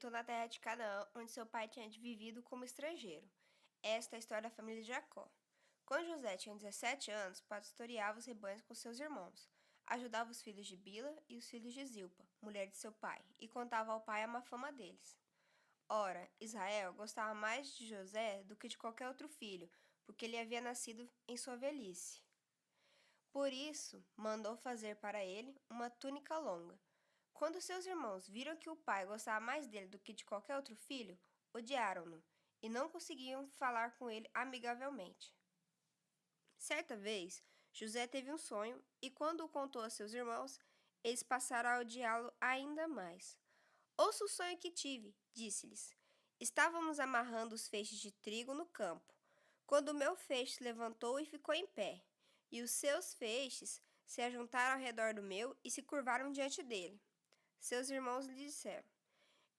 Egito, na terra de Canaã, onde seu pai tinha vivido como estrangeiro. Esta é a história da família de Jacó. Quando José tinha 17 anos, pastoreava os rebanhos com seus irmãos, ajudava os filhos de Bila e os filhos de Zilpa, mulher de seu pai, e contava ao pai a má fama deles. Ora, Israel gostava mais de José do que de qualquer outro filho, porque ele havia nascido em sua velhice. Por isso, mandou fazer para ele uma túnica longa. Quando seus irmãos viram que o pai gostava mais dele do que de qualquer outro filho, odiaram-no e não conseguiam falar com ele amigavelmente. Certa vez, José teve um sonho e, quando o contou a seus irmãos, eles passaram a odiá-lo ainda mais. Ouça o sonho que tive, disse-lhes. Estávamos amarrando os feixes de trigo no campo, quando o meu feixe se levantou e ficou em pé, e os seus feixes se ajuntaram ao redor do meu e se curvaram diante dele. Seus irmãos lhe disseram: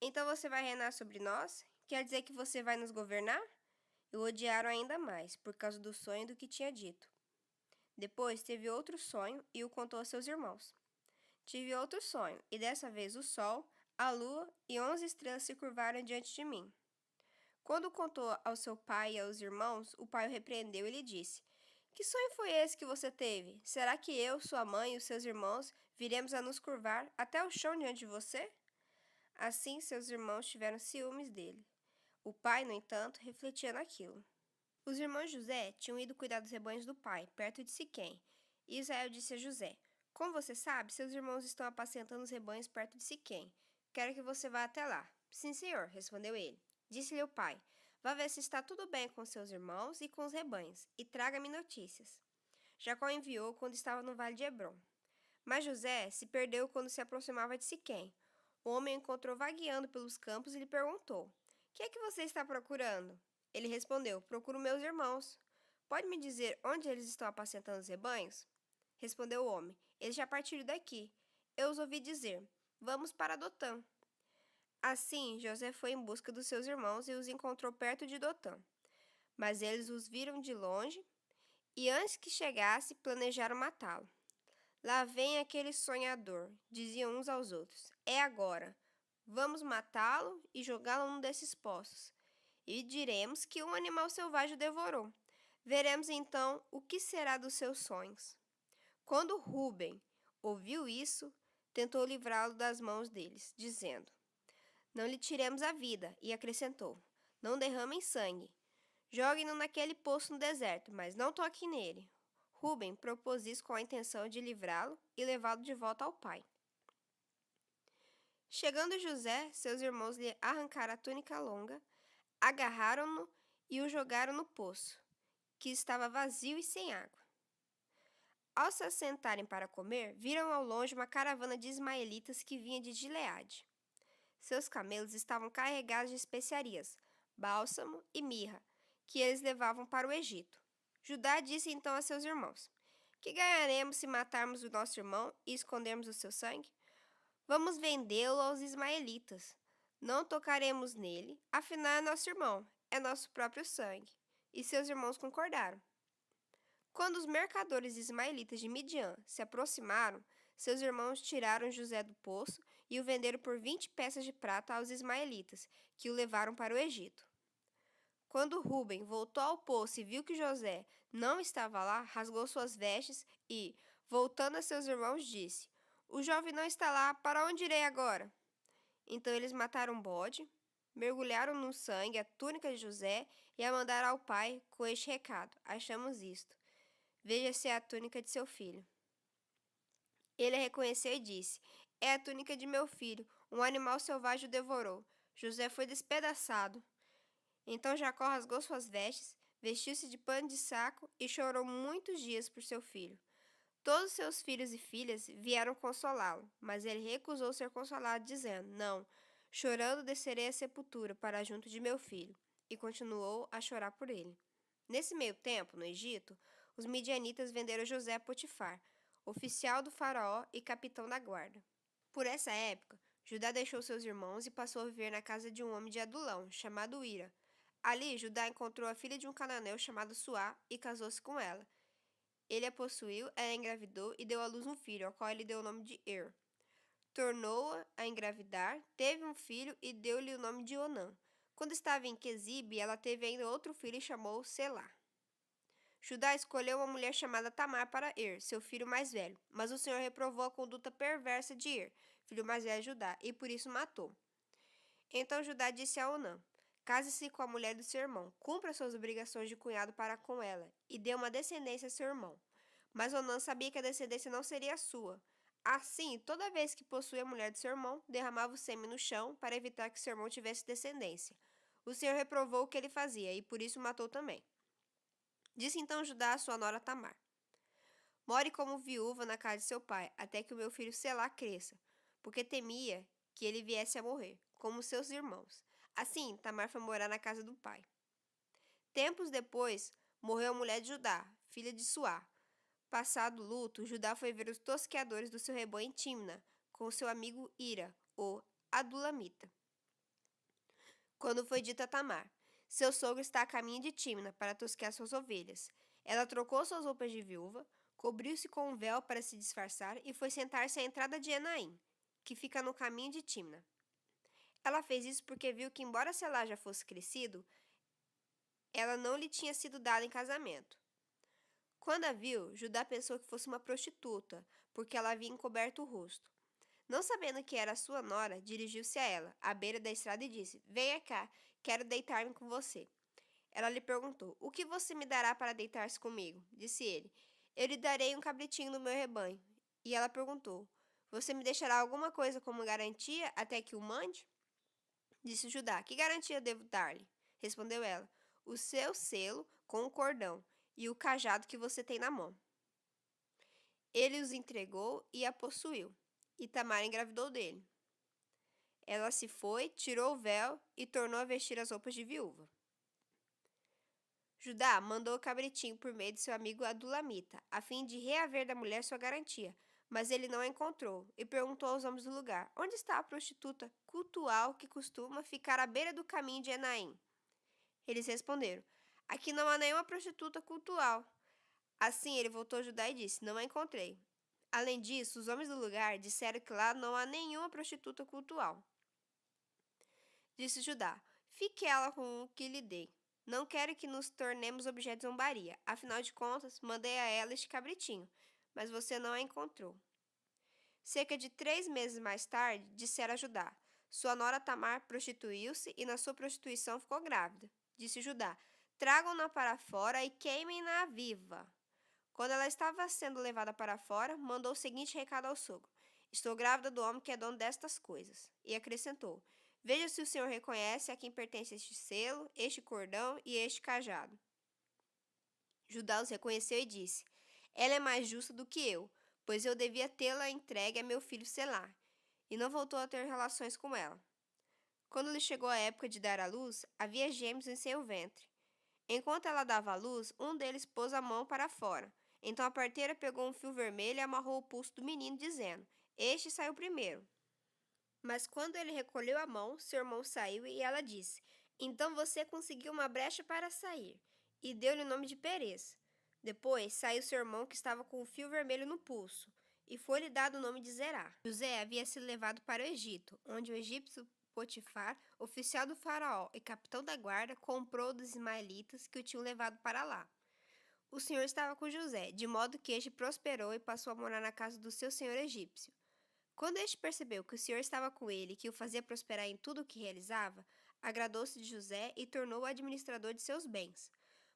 Então você vai reinar sobre nós? Quer dizer que você vai nos governar? E o odiaram ainda mais, por causa do sonho do que tinha dito. Depois teve outro sonho e o contou a seus irmãos. Tive outro sonho, e dessa vez o sol, a lua e 11 estrelas se curvaram diante de mim. Quando contou ao seu pai e aos irmãos, o pai o repreendeu e lhe disse: Que sonho foi esse que você teve? Será que eu, sua mãe e os seus irmãos viremos a nos curvar até o chão diante de você? Assim, seus irmãos tiveram ciúmes dele. O pai, no entanto, refletia naquilo. Os irmãos de José tinham ido cuidar dos rebanhos do pai, perto de Siquém. E Israel disse a José: Como você sabe, seus irmãos estão apacentando os rebanhos perto de Siquém. Quero que você vá até lá. Sim, senhor, respondeu ele. Disse-lhe o pai: Vá ver se está tudo bem com seus irmãos e com os rebanhos, e traga-me notícias. Jacó enviou quando estava no vale de Hebrom. Mas José se perdeu quando se aproximava de Siquém. O homem o encontrou vagueando pelos campos e lhe perguntou: Que é que você está procurando? Ele respondeu: Procuro meus irmãos. Pode me dizer onde eles estão apacentando os rebanhos? Respondeu o homem: Eles já partiram daqui. Eu os ouvi dizer: Vamos para Dotã. Assim, José foi em busca dos seus irmãos e os encontrou perto de Dotã. Mas eles os viram de longe e, antes que chegasse, planejaram matá-lo. Lá vem aquele sonhador, diziam uns aos outros. É agora. Vamos matá-lo e jogá-lo num desses poços. E diremos que um animal selvagem o devorou. Veremos então o que será dos seus sonhos. Quando Rúben ouviu isso, tentou livrá-lo das mãos deles, dizendo: Não lhe tiremos a vida, e acrescentou: Não derramem sangue. Joguem-no naquele poço no deserto, mas não toquem nele. Rúben propôs isso com a intenção de livrá-lo e levá-lo de volta ao pai. Chegando José, seus irmãos lhe arrancaram a túnica longa, agarraram-no e o jogaram no poço, que estava vazio e sem água. Ao se assentarem para comer, viram ao longe uma caravana de ismaelitas que vinha de Gileade. Seus camelos estavam carregados de especiarias, bálsamo e mirra, que eles levavam para o Egito. Judá disse então a seus irmãos: Que ganharemos se matarmos o nosso irmão e escondermos o seu sangue? Vamos vendê-lo aos ismaelitas. Não tocaremos nele, afinal é nosso irmão, é nosso próprio sangue. E seus irmãos concordaram. Quando os mercadores ismaelitas de Midian se aproximaram, seus irmãos tiraram José do poço e o venderam por 20 peças de prata aos ismaelitas, que o levaram para o Egito. Quando Rúben voltou ao poço e viu que José não estava lá, rasgou suas vestes e, voltando a seus irmãos, disse: O jovem não está lá, para onde irei agora? Então eles mataram um bode, mergulharam no sangue a túnica de José e a mandaram ao pai com este recado: Achamos isto. Veja se é a túnica de seu filho. Ele a reconheceu e disse: É a túnica de meu filho. Um animal selvagem o devorou. José foi despedaçado. Então Jacó rasgou suas vestes, vestiu-se de pano de saco e chorou muitos dias por seu filho. Todos seus filhos e filhas vieram consolá-lo, mas ele recusou ser consolado, dizendo: Não, chorando descerei à sepultura para junto de meu filho. E continuou a chorar por ele. Nesse meio tempo, no Egito, os midianitas venderam José a Potifar, oficial do faraó e capitão da guarda. Por essa época, Judá deixou seus irmãos e passou a viver na casa de um homem de Adulão, chamado Ira. Ali, Judá encontrou a filha de um cananeu chamado Suá e casou-se com ela. Ele a possuiu, ela engravidou e deu à luz um filho, ao qual ele deu o nome de Er. tornou-a a engravidar, teve um filho e deu-lhe o nome de Onã. Quando estava em Quezibe, ela teve ainda outro filho e chamou-o Selá. Judá escolheu uma mulher chamada Tamar para seu filho mais velho, mas o Senhor reprovou a conduta perversa de filho mais velho de Judá, e por isso matou. Então Judá disse a Onã: case-se com a mulher do seu irmão, cumpra suas obrigações de cunhado para com ela, e dê uma descendência a seu irmão. Mas Onã sabia que a descendência não seria sua. Assim, toda vez que possuía a mulher de seu irmão, derramava o sêmen no chão para evitar que seu irmão tivesse descendência. O Senhor reprovou o que ele fazia, e por isso o matou também. Disse então Judá a sua nora Tamar: more como viúva na casa de seu pai, até que o meu filho Selá cresça, porque temia que ele viesse a morrer, como seus irmãos. Assim, Tamar foi morar na casa do pai. Tempos depois, morreu a mulher de Judá, filha de Suá. Passado o luto, Judá foi ver os tosqueadores do seu rebanho em Timna, com seu amigo Ira, o Adulamita. Quando foi dito a Tamar: seu sogro está a caminho de Timna para tosquear suas ovelhas. Ela trocou suas roupas de viúva, cobriu-se com um véu para se disfarçar e foi sentar-se à entrada de Enaim, que fica no caminho de Timna. Ela fez isso porque viu que, embora Selá já fosse crescido, ela não lhe tinha sido dada em casamento. Quando a viu, Judá pensou que fosse uma prostituta, porque ela havia encoberto o rosto. Não sabendo que era sua nora, dirigiu-se a ela, à beira da estrada, e disse: venha cá, quero deitar-me com você. Ela lhe perguntou: o que você me dará para deitar-se comigo? Disse ele: eu lhe darei um cabritinho do meu rebanho. E ela perguntou: você me deixará alguma coisa como garantia até que o mande? Disse Judá: que garantia devo dar-lhe? Respondeu ela: o seu selo com o cordão e o cajado que você tem na mão. Ele os entregou e a possuiu, e Tamar engravidou dele. Ela se foi, tirou o véu e tornou a vestir as roupas de viúva. Judá mandou o cabritinho por meio de seu amigo Adulamita, a fim de reaver da mulher sua garantia, mas ele não a encontrou, e perguntou aos homens do lugar: onde está a prostituta cultual que costuma ficar à beira do caminho de Enaim? Eles responderam: aqui não há nenhuma prostituta cultual. Assim ele voltou a Judá e disse: não a encontrei. Além disso, os homens do lugar disseram que lá não há nenhuma prostituta cultual. Disse Judá: fique ela com o que lhe dei. Não quero que nos tornemos objeto de zombaria. Afinal de contas, mandei a ela este cabritinho, mas você não a encontrou. Cerca de 3 meses mais tarde, dissera a Judá: sua nora Tamar prostituiu-se e na sua prostituição ficou grávida. Disse Judá: tragam-na para fora e queimem-na viva. Quando ela estava sendo levada para fora, mandou o seguinte recado ao sogro: estou grávida do homem que é dono destas coisas. E acrescentou: veja se o senhor reconhece a quem pertence este selo, este cordão e este cajado. Judá os reconheceu e disse: ela é mais justa do que eu, pois eu devia tê-la entregue a meu filho Selá. E não voltou a ter relações com ela. Quando lhe chegou a época de dar à luz, havia gêmeos em seu ventre. Enquanto ela dava à luz, um deles pôs a mão para fora. Então a parteira pegou um fio vermelho e amarrou o pulso do menino, dizendo: este saiu primeiro. Mas quando ele recolheu a mão, seu irmão saiu e ela disse: então você conseguiu uma brecha para sair. E deu-lhe o nome de Perez. Depois saiu seu irmão, que estava com o fio vermelho no pulso, e foi-lhe dado o nome de Zerá. José havia sido levado para o Egito, onde o egípcio Potifar, oficial do faraó e capitão da guarda, comprou dos ismaelitas que o tinham levado para lá. O Senhor estava com José, de modo que este prosperou e passou a morar na casa do seu senhor egípcio. Quando este percebeu que o Senhor estava com ele e que o fazia prosperar em tudo o que realizava, agradou-se de José e tornou-o administrador de seus bens.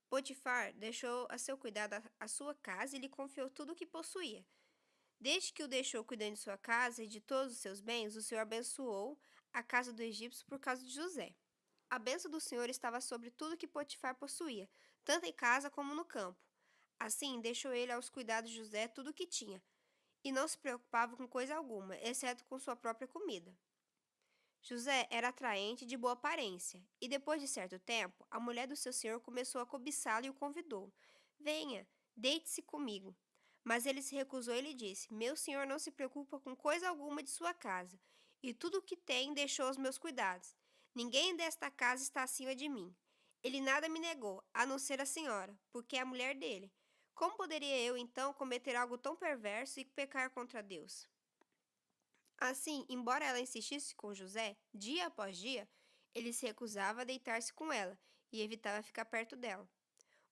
Potifar deixou a seu cuidado a sua casa e lhe confiou tudo o que possuía. Desde que o deixou cuidando de sua casa e de todos os seus bens, o Senhor abençoou a casa do egípcio por causa de José. A bênção do Senhor estava sobre tudo que Potifar possuía, tanto em casa como no campo. Assim, deixou ele aos cuidados de José tudo o que tinha, e não se preocupava com coisa alguma, exceto com sua própria comida. José era atraente e de boa aparência, e depois de certo tempo, a mulher do seu senhor começou a cobiçá-lo e o convidou: venha, deite-se comigo. Mas ele se recusou e lhe disse: meu senhor não se preocupa com coisa alguma de sua casa, e tudo o que tem deixou aos meus cuidados. Ninguém desta casa está acima de mim. Ele nada me negou, a não ser a senhora, porque é a mulher dele. Como poderia eu, então, cometer algo tão perverso e pecar contra Deus? Assim, embora ela insistisse com José, dia após dia, ele se recusava a deitar-se com ela e evitava ficar perto dela.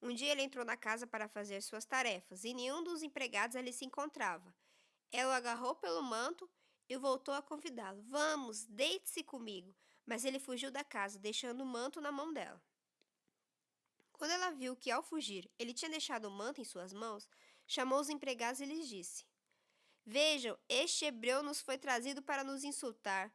Um dia ele entrou na casa para fazer suas tarefas e nenhum dos empregados ali se encontrava. Ela o agarrou pelo manto e voltou a convidá-lo: Vamos, deite-se comigo. Mas ele fugiu da casa, deixando o manto na mão dela. Quando ela viu que, ao fugir, ele tinha deixado o manto em suas mãos, chamou os empregados e lhes disse: Vejam, este hebreu nos foi trazido para nos insultar.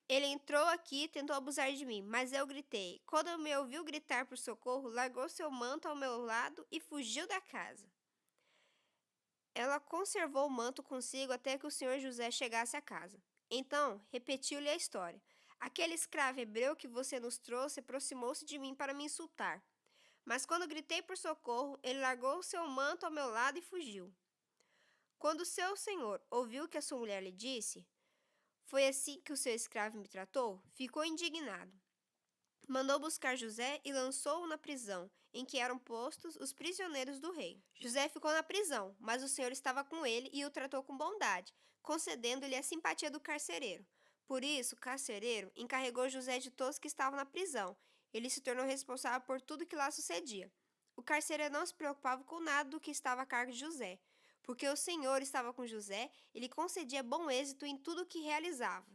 Ele entrou aqui e tentou abusar de mim, mas eu gritei. Quando me ouviu gritar por socorro, largou seu manto ao meu lado e fugiu da casa. Ela conservou o manto consigo até que o senhor José chegasse à casa. Então, repetiu-lhe a história. Aquele escravo hebreu que você nos trouxe aproximou-se de mim para me insultar. Mas quando gritei por socorro, ele largou seu manto ao meu lado e fugiu. Quando seu senhor ouviu o que a sua mulher lhe disse, foi assim que o seu escravo me tratou, ficou indignado. Mandou buscar José e lançou-o na prisão, em que eram postos os prisioneiros do rei. José ficou na prisão, mas o Senhor estava com ele e o tratou com bondade, concedendo-lhe a simpatia do carcereiro. Por isso, o carcereiro encarregou José de todos que estavam na prisão. Ele se tornou responsável por tudo que lá sucedia. O carcereiro não se preocupava com nada do que estava a cargo de José, porque o Senhor estava com José e lhe concedia bom êxito em tudo o que realizava.